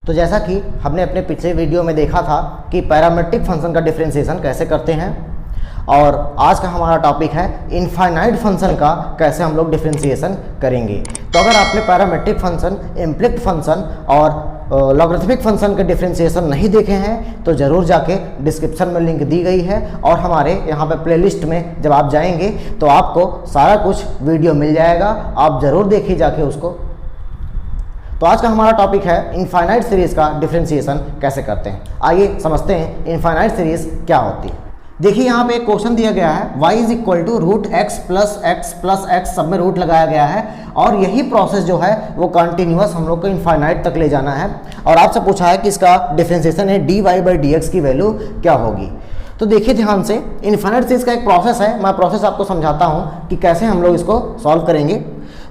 तो जैसा कि हमने अपने पिछले वीडियो में देखा था कि पैरामेट्रिक फंक्शन का डिफरेंशिएशन कैसे करते हैं, और आज का हमारा टॉपिक है इनफाइनाइट फंक्शन का कैसे हम लोग डिफरेंशिएशन करेंगे। तो अगर आपने पैरामेट्रिक फंक्शन, इम्प्लिक्ट फंक्शन और लॉगरिथमिक फंक्शन के डिफरेंशिएशन नहीं देखे हैं तो ज़रूर जाके डिस्क्रिप्शन में लिंक दी गई है, और हमारे यहाँ पे प्लेलिस्ट में जब आप जाएंगे तो आपको सारा कुछ वीडियो मिल जाएगा, आप ज़रूर देखिए जाके उसको। तो आज का हमारा टॉपिक है इनफाइनाइट सीरीज़ का डिफरेंशिएशन कैसे करते हैं। आइए समझते हैं इनफाइनाइट सीरीज़ क्या होती है। देखिए यहाँ पे एक क्वेश्चन दिया गया है, y is equal to root x plus x सब में रूट लगाया गया है, और यही प्रोसेस जो है वो कंटिन्यूअस हम लोग को इनफाइनाइट तक ले जाना है। और आपसे पूछा है कि इसका डिफरेंशिएशन है dy बाई डी एक्स की वैल्यू क्या होगी। तो देखिए ध्यान से, इनफाइनाइट सीरीज का एक प्रोसेस है, मैं प्रोसेस आपको समझाता हूँ कि कैसे हम लोग इसको सॉल्व करेंगे।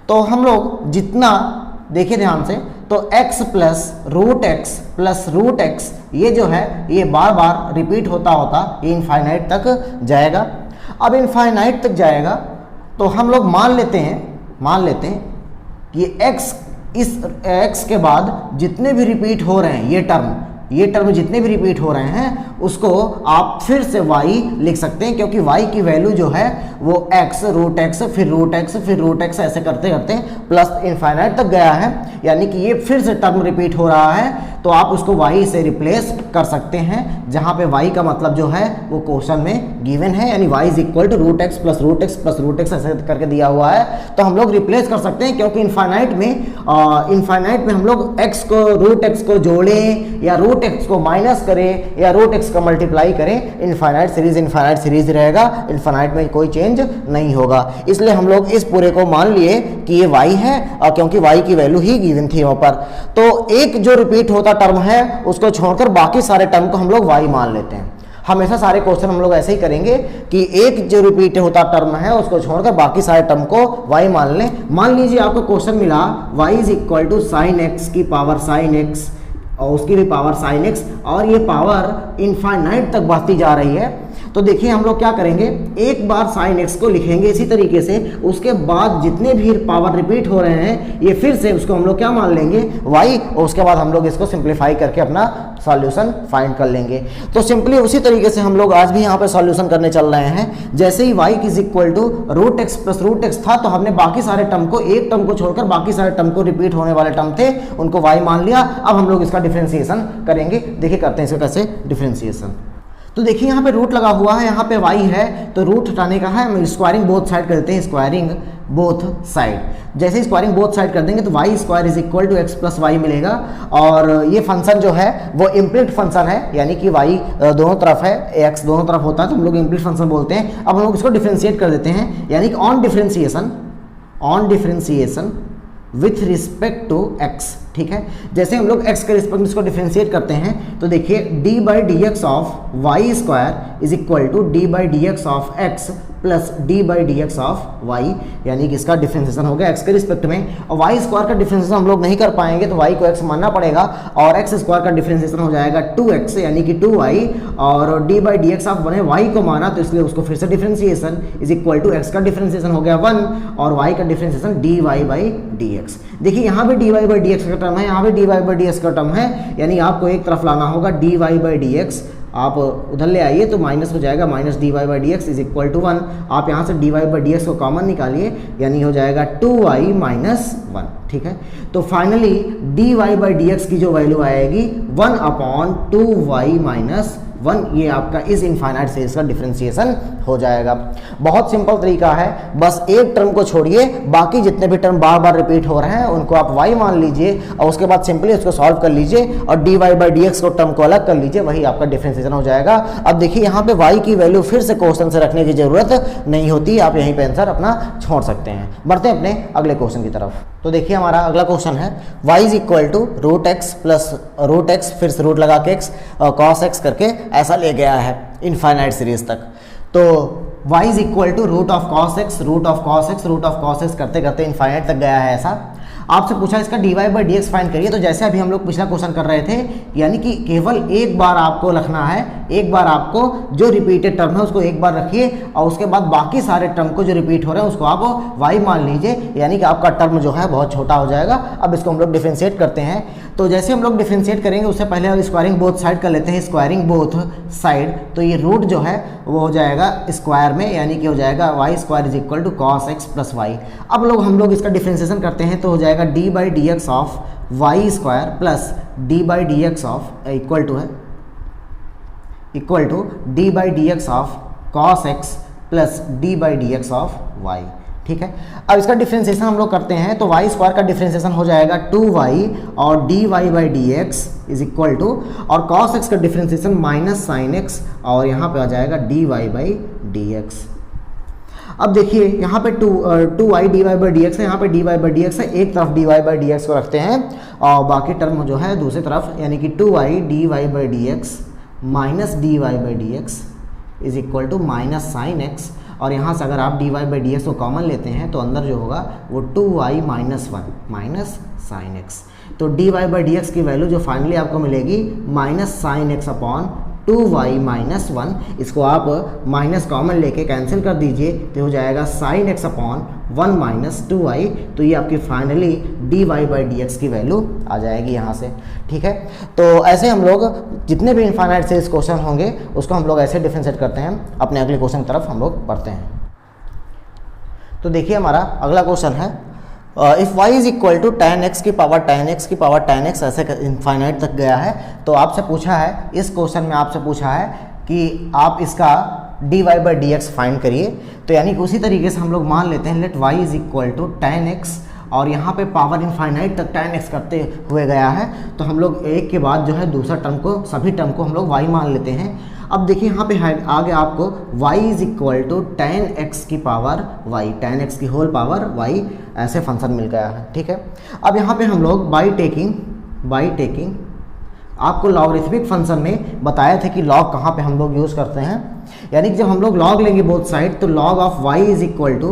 तो हम लोग जितना, देखिए ध्यान से, तो x प्लस रूट एक्स ये जो है ये बार बार रिपीट होता होता ये इनफाइनाइट तक जाएगा। अब इनफाइनाइट तक जाएगा तो हम लोग मान लेते हैं कि x, इस x के बाद जितने भी रिपीट हो रहे हैं ये टर्म जितने भी रिपीट हो रहे हैं उसको आप फिर से y लिख सकते हैं, क्योंकि y की वैल्यू जो है वो x रूट एक्स फिर रूट एक्स ऐसे करते करते प्लस इनफाइनाइट तक गया है, यानी कि ये फिर से टर्म रिपीट हो रहा है। तो आप उसको y से रिप्लेस कर सकते हैं, जहाँ पे y का मतलब जो है वो क्वेश्चन में गिवन है, यानी y is equal to root x plus root x ऐसे करके दिया हुआ है। तो हम लोग रिप्लेस कर सकते हैं, क्योंकि इनफाइनाइट में हम लोग रूट एक्स को जोड़ें या रूट एक्स को माइनस करें या रूट एक्स का मल्टीप्लाई करें, इनफाइनाइट सीरीज रहेगा, इनफाइनाइट में कोई चेंज नहीं होगा। इसलिए हम लोग इस पूरे को मान लिए कि ये y है, और क्योंकि y की वैल्यू ही गिवन थी वहाँ पर, तो एक जो रिपीट होता टर्म है उसको छोड़कर बाकी सारे टर्म को हम लोग y मान लेते हैं। हमेशा सारे क्वेश्चन हम लोग ऐसे ही करेंगे कि एक जो रिपीट होता टर्म है उसको छोड़कर बाकी सारे टर्म को y मान लें। मान लीजिए आपको क्वेश्चन मिला y is equal to sine x की पावर साइन एक्स और उसकी भी पावर साइन एक्स, और ये पावर इनफाइनाइट तक बढ़ती जा रही है। तो देखिए हम लोग क्या करेंगे, एक बार साइन एक्स को लिखेंगे इसी तरीके से, उसके बाद जितने भी पावर रिपीट हो रहे हैं ये फिर से उसको हम लोग क्या मान लेंगे y, और उसके बाद हम लोग इसको सिंप्लीफाई करके अपना सॉल्यूशन फाइंड कर लेंगे। तो सिंपली उसी तरीके से हम लोग आज भी यहाँ पे सॉल्यूशन करने चल रहे हैं। जैसे ही y is equal to root x plus root x था, तो हमने बाकी सारे टर्म को, एक टर्म को छोड़कर बाकी सारे टर्म को, रिपीट होने वाले टर्म थे उनको y मान लिया। अब हम लोग इसका डिफरेंशिएशन करेंगे। देखिए करते हैं इसका कैसे डिफरेंशिएशन। तो देखिए यहाँ पे रूट लगा हुआ है, यहाँ पे y है, तो रूट हटाने का है, हम स्क्वायरिंग बोथ साइड करते हैं, स्क्वायरिंग बोथ साइड। जैसे स्क्वायरिंग बोथ साइड कर देंगे तो y square is equal to x plus y मिलेगा, और ये फंक्शन जो है वो इम्प्लिक्ट फंक्शन है, यानी कि y दोनों तरफ है, x दोनों तरफ होता है, तो हम लोग इम्प्लिक्ट फंक्शन बोलते हैं। अब हम लोग इसको डिफरेंशिएट कर देते हैं, यानी कि on differentiation with respect to x। ठीक है, जैसे हम लोग x के रिस्पेक्ट में इसको डिफरेंशिएट करते हैं तो देखिए d by d x of y square is equal to d by d x of x plus d by d x of y, यानी कि इसका डिफरेंशिएशन हो गया x के रिस्पेक्ट में। और y स्क्वायर का डिफरेंशिएशन हम लोग नहीं कर पाएंगे तो y को x मानना पड़ेगा, और x स्क्वायर का डिफरेंशिएशन हो जाएगा 2x यानी कि 2y, और d by d x of 1 है, y को माना तो इसलिए उसको फिर से differentiation is equal to x का डिफरेंशिएशन हो गया 1 और y का डिफरेंशिएशन dy बाई डी एक्स। देखिए यहाँ पे dy बाई डी एक्स का टर्म है, यहाँ पे dy बाई डी एक्स का टर्म है, यानी आपको एक तरफ लाना होगा dy बाई डी एक्स, आप उधर ले आइए तो माइनस हो जाएगा, minus dy by d x is equal to 1। आप यहाँ से dy बाई डी एक्स को कॉमन निकालिए, यानी हो जाएगा 2y माइनस 1। ठीक है, तो finally dy by d x की जो वैल्यू आएगी 1/2y माइनस 1, ये आपका इस इनफाइनाइट सीरीज का डिफरेंशिएशन हो जाएगा। बहुत सिंपल तरीका है, बस एक टर्म को छोड़िए, बाकी जितने भी टर्म बार बार रिपीट हो रहे हैं उनको आप y मान लीजिए, और उसके बाद सिंपली उसको सॉल्व कर लीजिए और dy बाई डी एक्स को टर्म को अलग कर लीजिए, वही आपका डिफरेंशिएशन हो जाएगा। अब देखिए यहाँ पे y की वैल्यू फिर से क्वेश्चन से रखने की जरूरत नहीं होती, आप यहीं पे आंसर अपना छोड़ सकते हैं। बढ़ते हैं अपने अगले क्वेश्चन की तरफ। तो देखिए हमारा अगला क्वेश्चन है y is equal to root x plus root x फिर से रूट लगा के x कॉस एक्स करके ऐसा ले गया है इनफाइनाइट सीरीज तक। तो y is equal to root of cos x करते करते इनफाइनाइट तक गया है ऐसा। आपसे पूछा इसका dy by d x find करिए, तो जैसे अभी हम लोग पिछला क्वेश्चन कर रहे थे, यानी कि केवल एक बार आपको रखना है, एक बार आपको जो रिपीटेड टर्म है उसको एक बार रखिए, और उसके बाद बाकी सारे टर्म को जो रिपीट हो रहे हैं उसको आप y मान लीजिए, यानी कि आपका टर्म जो है बहुत छोटा हो जाएगा। अब इसको हम लोग डिफरेंशिएट करते हैं, तो जैसे हम लोग डिफरेंशिएट करेंगे उससे पहले हम स्क्वायरिंग बोथ साइड कर लेते हैं, स्क्वायरिंग बोथ साइड। तो ये रूट जो है वो हो जाएगा स्क्वायर में, यानी कि हो जाएगा y square is equal to cos x plus y. अब हम लोग इसका डिफरेंशिएशन करते हैं तो हो जाएगा d by d x of y square plus d by d x of equal to d by d x of cos x plus d by d x of y. ठीक है, अब इसका डिफरेंशिएशन हम लोग करते हैं तो वाई स्क्वायर का डिफरेंशिएशन हो जाएगा 2y और d y by d x is equal to, और कॉस एक्स का डिफरेंशिएशन माइनस साइन एक्स और यहाँ पे आ जाएगा d y by d x. अब देखिए यहाँ पे 2y d y by d x है, यहाँ पे d y by d x है, एक तरफ d y by d x को रखते हैं और बाकी टर्म जो है दूसरी तरफ, यानी कि 2y d y by d x minus d y by d x is equal to minus sine x, और यहाँ से अगर आप d y by d x को कॉमन लेते हैं तो अंदर जो होगा वो 2y minus 1 minus sine x. तो d y by d x की वैल्यू जो फाइनली आपको मिलेगी minus sine x upon 2y minus 1, इसको आप माइनस कॉमन लेके कैंसिल कर दीजिए तो हो जाएगा sign x upon 1 minus 2y। तो ये आपकी finally d y by d x की वैल्यू आ जाएगी यहाँ से। ठीक है, तो ऐसे हम लोग जितने भी इनफाइनाइट सीरीज क्वेश्चन होंगे उसको हम लोग ऐसे डिफरेंशिएट करते हैं। अपने अगले क्वेश्चन की तरफ हम लोग बढ़ते हैं। तो देखिए हमारा अगला क्वेश्चन है if y is equal to tan x की पावर tan x की पावर tan x, ऐसे इनफाइनाइट तक गया है। तो आपसे पूछा है, इस क्वेश्चन में आपसे पूछा है कि आप इसका d y by d x find करिए। तो यानी कि उसी तरीके से हम लोग मान लेते हैं let y is equal to tan x, और यहाँ पे पावर इनफाइनाइट तक tan x करते हुए गया है तो हम लोग एक के बाद जो है दूसरा टर्म को, सभी टर्म को हम लोग y मान लेते हैं। अब देखिए यहाँ पे है आगे आपको y is equal to tan x की पावर y, tan x की होल पावर y, ऐसे फंक्शन मिल गया है। ठीक है, अब यहाँ पे हम लोग बाई टेकिंग आपको लॉगरिथमिक फंक्शन में बताया था कि लॉग कहाँ पे हम लोग यूज़ करते हैं, यानी कि जब हम लोग लॉग लेंगे बोथ साइड तो log of y is equal to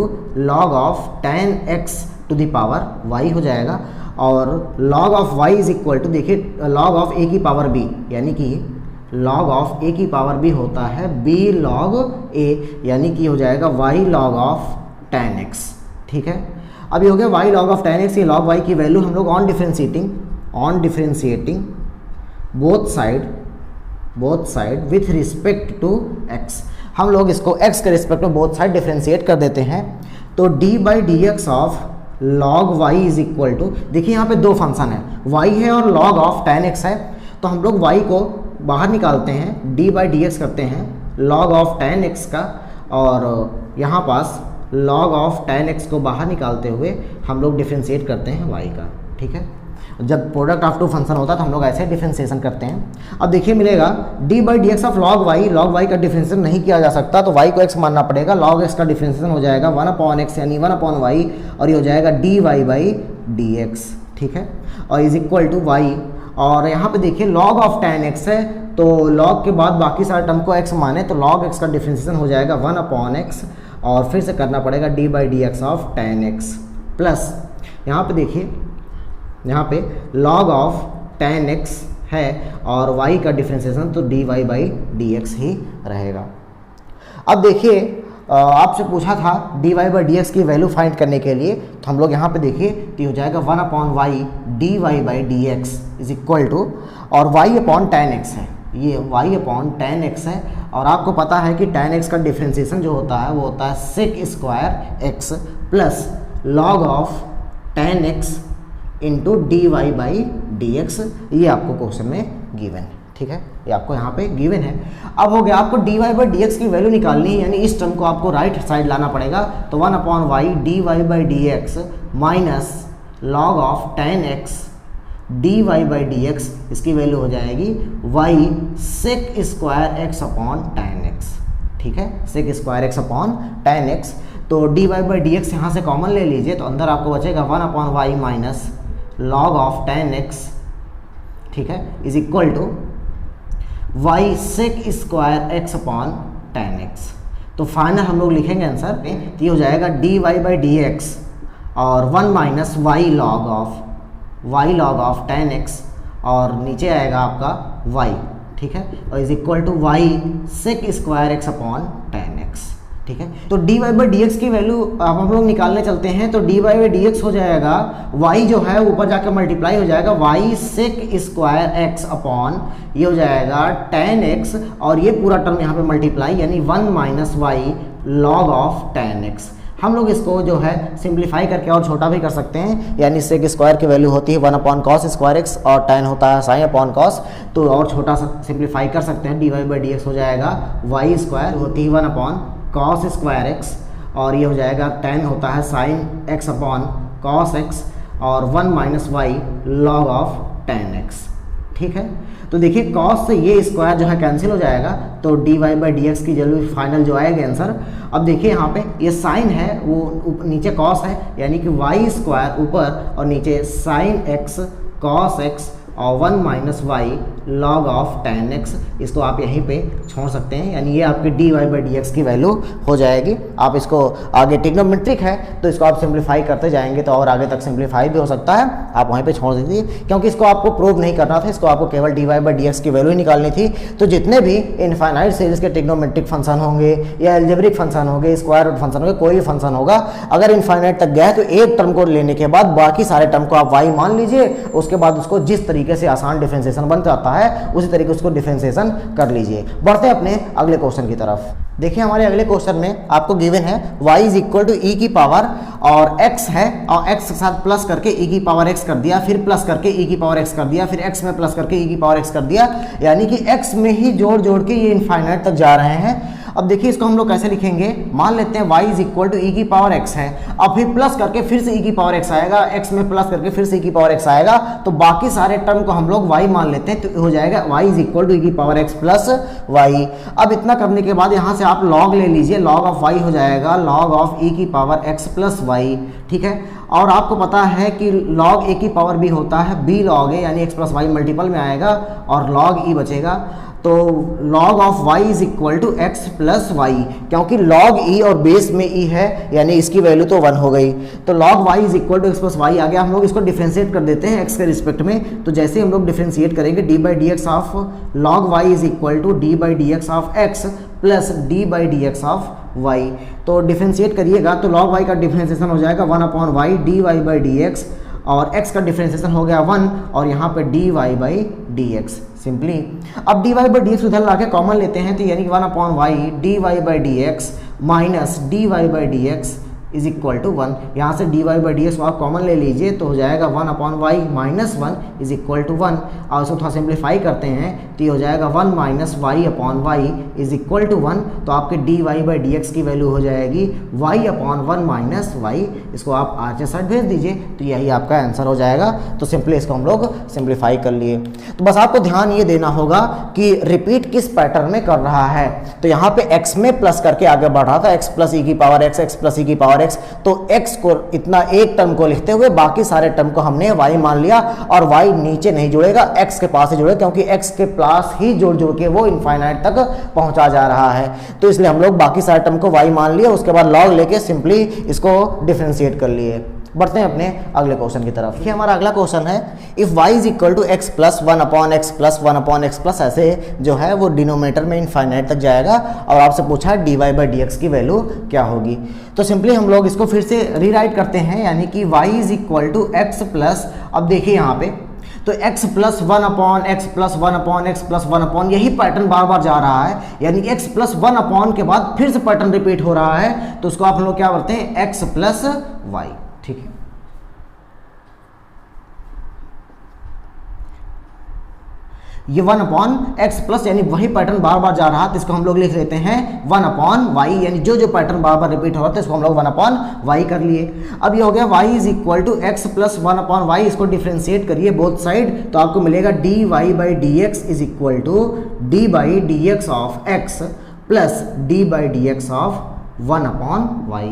log of tan x to the power y हो जाएगा, और log of y is equal to, देखिए log ऑफ a की पावर b, यानी कि log ऑफ a की पावर b होता है b log a, यानी कि हो जाएगा y log of tan x। ठीक है, अब ये हो गया y log of tan x, ये log y की वैल्यू हम लोग on differentiating both side with respect to x, हम लोग इसको x के रिस्पेक्ट में बोथ साइड डिफरेंशिएट कर देते हैं। तो d by d x of log y is equal to, देखिए यहाँ पे दो फंक्शन है, y है और log ऑफ tan x है, तो हम लोग y को बाहर निकालते हैं, d बाई डी एक्स करते हैं log ऑफ tan x का, और यहाँ पास log ऑफ tan x को बाहर निकालते हुए हम लोग डिफरेंशिएट करते हैं y का। ठीक है, जब प्रोडक्ट ऑफ टू फंक्शन होता है तो हम लोग ऐसे डिफरेंशिएशन करते हैं। अब देखिए मिलेगा D by d x of log y का डिफरेंशिएशन नहीं किया जा सकता तो y को x मानना पड़ेगा, log x का डिफरेंशिएशन हो जाएगा 1 अपॉन x यानी 1 अपॉन y, और ये हो जाएगा d y by d x. ठीक है, और इज इक्वल टू y, और यहाँ पे देखिए log ऑफ tan x है तो log के बाद बाकी सारे टर्म को x माने तो log x का डिफरेंशिएशन हो जाएगा 1 अपॉन x, और फिर से करना पड़ेगा D by d x of tan x plus यहाँ पे देखिए यहाँ पे log ऑफ tan x है और y का डिफरेंशिएशन तो d y by d x ही रहेगा। अब देखिए आपसे पूछा था d y by d x की वैल्यू फाइंड करने के लिए, तो हम लोग यहाँ पे देखिए तो हो जाएगा 1 upon y d y by d x is equal to, और y अपॉन tan x है, ये y अपॉन tan x है, और आपको पता है कि tan x का डिफरेंशिएशन जो होता है वो होता है sec square x plus log of tan x into d y by d x, ये आपको क्वेश्चन में गिवन है। ठीक है, ये आपको यहाँ पे गिवन है। अब हो गया आपको d y by d x की वैल्यू निकालनी है, यानी इस टर्म को आपको राइट साइड लाना पड़ेगा, तो 1 upon y d y by d x minus log of tan x d y by d x, इसकी वैल्यू हो जाएगी y sec square x upon tan x। ठीक है, sec square x upon tan x, तो d y by d x यहाँ से common ले लीजिए तो अंदर आपको बचेगा 1 upon y minus log of tan x। ठीक है, is equal to y sec square x upon tan x। तो फाइनल हम लोग लिखेंगे आंसर तो ये हो जाएगा d y by d x और 1 minus y log of tan x, और नीचे आएगा आपका y। ठीक है, और is equal to y sec square x upon tan x। ठीक है। तो dy बाई डी एक्स की वैल्यू अब हम लोग निकालने चलते हैं, तो dy बाई डी एक्स हो जाएगा y जो है ऊपर जाकर मल्टीप्लाई हो जाएगा y sec square x upon ये हो जाएगा tan x और ये पूरा टर्म यहाँ पे मल्टीप्लाई यानी 1 minus y log of tan x। हम लोग इसको जो है सिंप्लीफाई करके और छोटा भी कर सकते हैं, यानी सेक स्क्वायर की वैल्यू होती है 1 अपॉन कॉस स्क्वायर एक्स और tan होता है साइन अपॉन कॉस, तो और छोटा सा सिंप्लीफाई कर सकते हैं। dy बाई डी एक्स हो जाएगा वाई स्क्वायर होती है 1 अपॉन कॉस स्क्वायर एक्स और ये हो जाएगा tan होता है sine x upon cos x और 1 minus y log of tan x। ठीक है, तो देखिए कॉस से ये स्क्वायर जो है कैंसिल हो जाएगा, तो dy बाई डी एक्स की वैल्यू फाइनल जो आएगा आंसर। अब देखिए यहाँ पे ये साइन है वो नीचे कॉस है, यानी कि वाई स्क्वायर ऊपर और नीचे साइन एक्स कॉस एक्स और 1 minus y log of tan x। इसको आप यहीं पे छोड़ सकते हैं, यानी ये आपकी dy बाई डी एक्स की वैल्यू हो जाएगी। आप इसको आगे ट्रिग्नोमेट्रिक है तो इसको आप सिंप्लीफाई करते जाएंगे तो और आगे तक सिंप्लीफाई भी हो सकता है, आप वहीं पे छोड़ दीजिए, क्योंकि इसको आपको प्रूव नहीं करना था, इसको आपको केवल dy बाई डी एक्स की वैल्यू ही निकालनी थी। तो जितने भी इनफाइनाइट सीरीज के ट्रिग्नोमेट्रिक फंक्शन होंगे या एल्जेब्रिक फंक्शन होंगे, स्क्वायर रूट फंक्शन होंगे, कोई भी फंक्शन होगा, अगर इनफाइनाइट तक गया है तो एक टर्म को लेने के बाद बाकी सारे टर्म को आप y मान लीजिए, उसके बाद उसको जिस तरीके से आसान डिफरेंशिएशन बन जाता है उसी तरीके उसको डिफरेंशिएशन कर लीजिए। बढ़ते हैं अपने अगले क्वेश्चन की तरफ। देखिए हमारे अगले क्वेश्चन में आपको गिवन है y इज इक्वल टू ई की पावर और x है और x के साथ प्लस करके e की पावर x कर दिया, फिर प्लस करके e की पावर x कर दिया, फिर x में प्लस करके e की पावर x कर दिया, यानी कि x में ही जोड़ जोड़ के ये इनफाइनाइट तक जा रहे हैं। अब देखिए इसको हम लोग कैसे लिखेंगे, मान लेते हैं y इज इक्वल टू ई की पावर x है, अब फिर प्लस करके फिर से e की पावर x आएगा, x में प्लस करके फिर से e की पावर x आएगा, तो बाकी सारे टर्म को हम लोग y मान लेते हैं, तो हो जाएगा y इज इक्वल टू ई की पावर x प्लस y। अब इतना करने के बाद यहाँ से आप लॉग ले लीजिए, लॉग ऑफ y हो जाएगा लॉग ऑफ e की पावर x प्लस y। ठीक है, और आपको पता है कि लॉग a की पावर b होता है b लॉग a, यानी x प्लस वाई मल्टीपल में आएगा और लॉग e बचेगा, तो log of y is equal to x plus y, क्योंकि लॉग e और बेस में e है यानी इसकी वैल्यू तो 1 हो गई, तो log y is equal to x plus y आ गया। हम लोग इसको डिफरेंशिएट कर देते हैं x के रिस्पेक्ट में, तो जैसे हम लोग डिफरेंशिएट करेंगे d by d x of log y is equal to d by d x of x plus d by d x of y। तो डिफरेंशिएट करिएगा तो लॉग y का डिफरेंशिएशन हो जाएगा 1 upon y d y by d x और x का differentiation हो गया 1 और यहाँ पे d y by d x simply. अब d y by d x उधर लाके कॉमन लेते हैं, तो यानी कि 1 upon y d y by d x minus d y by d x is equal to 1। यहाँ से d y by d x आप कॉमन ले लीजिए तो हो जाएगा 1 upon y minus 1 is equal to 1, और उसको थोड़ा सिंप्लीफाई करते हैं तो ये हो जाएगा 1 minus y upon y is equal to 1, तो आपके d y by d x की वैल्यू हो जाएगी वाई अपॉन 1 माइनस वाई। इसको आप आगे साइड भेज दीजिए तो यही आपका आंसर हो जाएगा। तो सिंपली इसको हम लोग सिंप्लीफाई कर लिए। तो बस आपको ध्यान ये देना होगा कि रिपीट किस पैटर्न में कर रहा है, तो यहाँ पे x में प्लस करके आगे बढ़ रहा था, x प्लस ई की पावर x, x प्लस ई की पावर x, तो x को इतना एक टर्म को लिखते हुए बाकी सारे टर्म को हमने y मान लिया और y नीचे नहीं जुड़ेगा, x के पास ही जुड़ेगा, क्योंकि x के पास ही जोड़ जोड़ के वो इनफाइनाइट तक पहुंचा जा रहा है। तो इसलिए हम लोग बाकी सारे टर्म को y मान लिए, उसके बाद लॉग लेके सिंपली इसको डिफरेंशिएट कर लिए। बढ़ते हैं अपने अगले क्वेश्चन की तरफ। देखिए हमारा अगला क्वेश्चन है if y is equal to x plus 1 upon x plus 1 upon x plus, ऐसे जो है वो डिनोमिनेटर में इनफाइनाइट तक जाएगा और आपसे पूछा है d y by d x की वैल्यू क्या होगी। तो सिंपली हम लोग इसको फिर से रीराइट करते हैं, यानी कि y is equal to x plus, अब देखिए यहाँ पे तो x plus 1 upon x plus 1 upon x plus 1 upon, यही पैटर्न बार बार जा रहा है, यानी कि x प्लस 1 अपॉन के बाद फिर से पैटर्न रिपीट हो रहा है, तो उसको आप लोग क्या करते हैं x प्लस वाई। ठीक है, ये 1 अपॉन एक्स प्लस यानी वही पैटर्न बार बार जा रहा है, तो इसको हम लोग लिख लेते हैं 1 अपॉन वाई, यानी जो जो पैटर्न बार बार रिपीट हो रहा था इसको हम लोग 1 अपॉन वाई कर लिए। अब ये हो गया y is equal to x plus 1 upon y, इसको डिफरेंशिएट करिए बोथ साइड, तो आपको मिलेगा d y by d x is equal to d by d x of x plus d by d x of 1 upon y.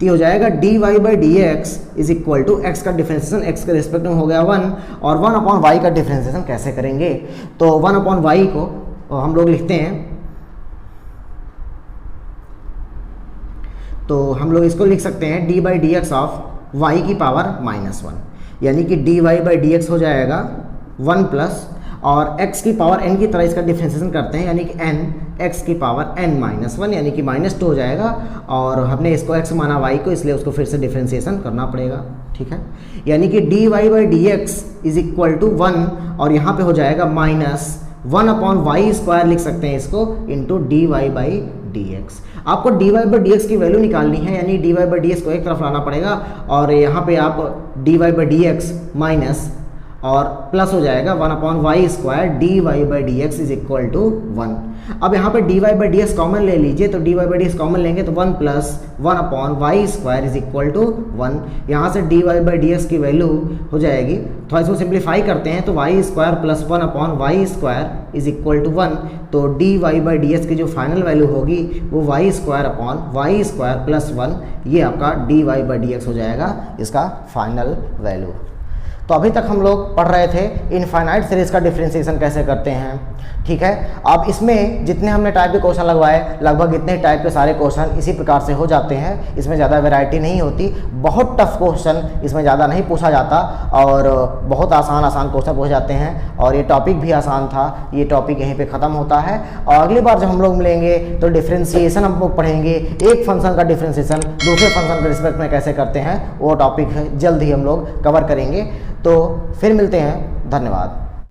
तो ये हो जाएगा d y by d x is equal to x का differentiation x के respect में हो गया 1, और 1 अपॉन वाई का डिफरेंशिएशन कैसे करेंगे, तो 1 अपॉन वाई को हम लोग लिखते हैं, तो हम लोग इसको लिख सकते हैं d by d x of y की पावर माइनस 1, यानी कि d y by d x हो जाएगा 1 प्लस, और x की पावर n की तरह इसका डिफ्रेंसिएशन करते हैं, यानी कि n x की पावर n-1 यानी कि -2 हो जाएगा, और हमने इसको x माना y को, इसलिए उसको फिर से डिफ्रेंसिएशन करना पड़ेगा। ठीक है, यानी कि dy/dx इज इक्वल टू 1, और यहाँ पे हो जाएगा -1/y² लिख सकते हैं इसको, इंटू dy/dx। आपको dy/dx की वैल्यू निकालनी है, यानी dy/dx को एक तरफ लाना पड़ेगा, और यहाँ पे आप dy/dx माइनस और प्लस हो जाएगा 1/y² dy/dx is equal to 1। अब यहाँ पे dy/dx कॉमन ले लीजिए, तो dy/dx कॉमन लेंगे तो 1 + 1/y² इज इक्वल टू 1। यहाँ से dy/dx की वैल्यू हो जाएगी, थोड़ा इसको सिंप्लीफाई करते हैं तो y² + 1/y² is equal to 1। तो dy/dx की जो फाइनल वैल्यू होगी वो y² + 1, ये आपका dy/dx हो जाएगा इसका फाइनल वैल्यू। तो अभी तक हम लोग पढ़ रहे थे इनफाइनाइट सीरीज का डिफरेंशिएशन कैसे करते हैं। ठीक है, अब इसमें जितने हमने टाइप के क्वेश्चन लगवाए, लगभग इतने टाइप के सारे क्वेश्चन इसी प्रकार से हो जाते हैं, इसमें ज़्यादा वैरायटी नहीं होती। बहुत टफ क्वेश्चन इसमें ज़्यादा नहीं पूछा जाता, और बहुत आसान क्वेश्चन पूछे जाते हैं, और ये टॉपिक भी आसान था। ये टॉपिक यहीं पे ख़त्म होता है, और अगली बार जब हम लोग मिलेंगे तो डिफरेंशिएशन हम लोग पढ़ेंगे, एक फंक्शन का डिफरेंशिएशन दूसरे फंक्शन के रिस्पेक्ट में कैसे करते हैं, वो टॉपिक जल्द ही हम लोग कवर करेंगे। तो फिर मिलते हैं, धन्यवाद।